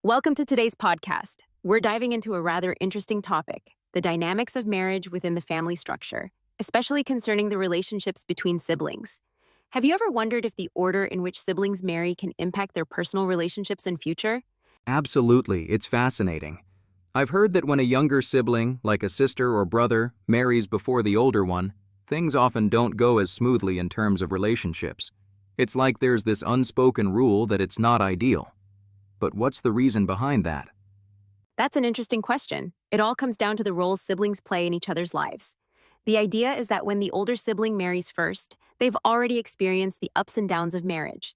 Welcome to today's podcast. We're diving into a rather interesting topic, the dynamics of marriage within the family structure, especially concerning the relationships between siblings. Have you ever wondered if the order in which siblings marry can impact their personal relationships in future? Absolutely, it's fascinating. I've heard that when a younger sibling, like a sister or brother, marries before the older one, things often don't go as smoothly in terms of relationships. It's like there's this unspoken rule that it's not ideal. But what's the reason behind that? That's an interesting question. It all comes down to the roles siblings play in each other's lives. The idea is that when the older sibling marries first, they've already experienced the ups and downs of marriage.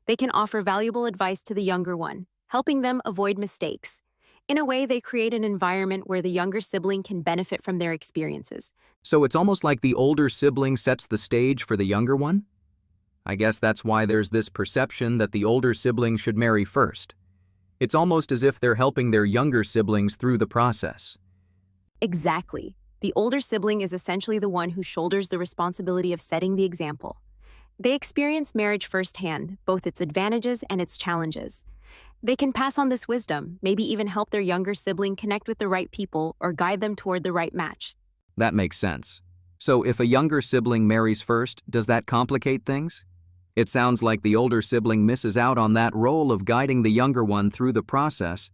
They can offer valuable advice to the younger one, helping them avoid mistakes. In a way, they create an environment where the younger sibling can benefit from their experiences. So it's almost like the older sibling sets the stage for the younger one? I guess that's why there's this perception that the older sibling should marry first. It's almost as if they're helping their younger siblings through the process. Exactly. The older sibling is essentially the one who shoulders the responsibility of setting the example. They experience marriage firsthand, both its advantages and its challenges. They can pass on this wisdom, maybe even help their younger sibling connect with the right people or guide them toward the right match. That makes sense. So if a younger sibling marries first, does that complicate things? It sounds like the older sibling misses out on that role of guiding the younger one through the process.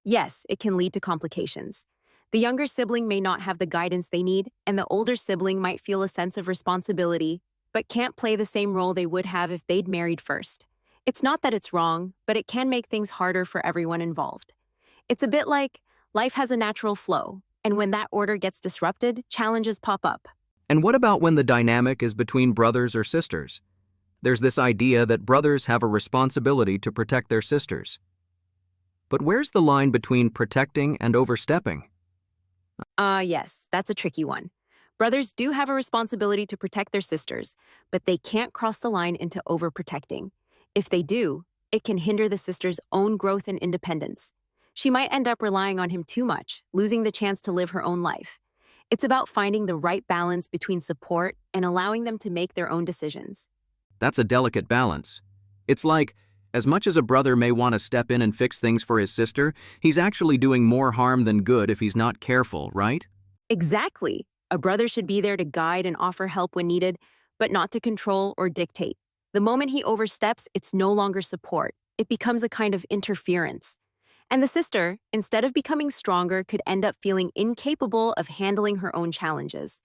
Yes, it can lead to complications. The younger sibling may not have the guidance they need, and the older sibling might feel a sense of responsibility, but can't play the same role they would have if they'd married first. It's not that it's wrong, but it can make things harder for everyone involved. It's a bit like life has a natural flow, and when that order gets disrupted, challenges pop up. And what about when the dynamic is between brothers or sisters? There's this idea that brothers have a responsibility to protect their sisters. But where's the line between protecting and overstepping? Yes, that's a tricky one. Brothers do have a responsibility to protect their sisters, but they can't cross the line into overprotecting. If they do, it can hinder the sister's own growth and independence. She might end up relying on him too much, losing the chance to live her own life. It's about finding the right balance between support and allowing them to make their own decisions. That's a delicate balance. It's like, as much as a brother may want to step in and fix things for his sister, he's actually doing more harm than good if he's not careful, right? Exactly. A brother should be there to guide and offer help when needed, but not to control or dictate. The moment he oversteps, it's no longer support. It becomes a kind of interference. And the sister, instead of becoming stronger, could end up feeling incapable of handling her own challenges.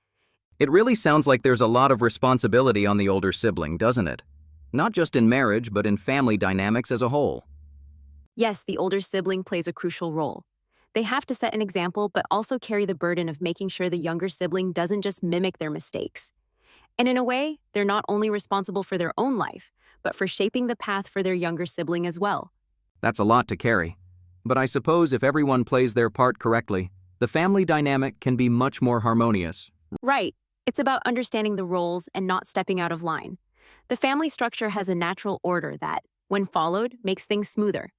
It really sounds like there's a lot of responsibility on the older sibling, doesn't it? Not just in marriage, but in family dynamics as a whole. Yes, the older sibling plays a crucial role. They have to set an example, but also carry the burden of making sure the younger sibling doesn't just mimic their mistakes. And in a way, they're not only responsible for their own life, but for shaping the path for their younger sibling as well. That's a lot to carry. But I suppose if everyone plays their part correctly, the family dynamic can be much more harmonious. Right. It's about understanding the roles and not stepping out of line. The family structure has a natural order that, when followed, makes things smoother.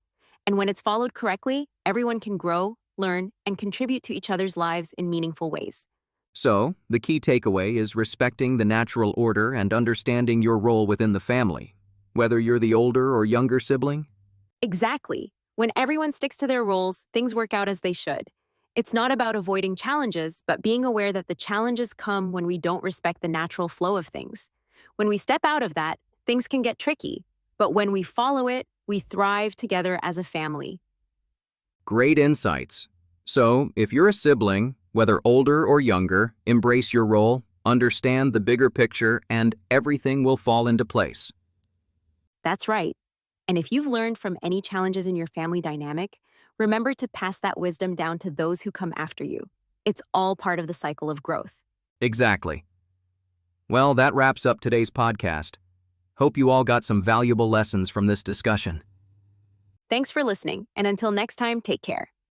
And when it's followed correctly, everyone can grow, learn, and contribute to each other's lives in meaningful ways. So, the key takeaway is respecting the natural order and understanding your role within the family, whether you're the older or younger sibling. Exactly. When everyone sticks to their roles, things work out as they should. It's not about avoiding challenges, but being aware that the challenges come when we don't respect the natural flow of things. When we step out of that, things can get tricky. But when we follow it, we thrive together as a family. Great insights. So, if you're a sibling, whether older or younger, embrace your role, understand the bigger picture, and everything will fall into place. That's right. And if you've learned from any challenges in your family dynamic, remember to pass that wisdom down to those who come after you. It's all part of the cycle of growth. Exactly. Well, that wraps up today's podcast. Hope you all got some valuable lessons from this discussion. Thanks for listening, and until next time, take care.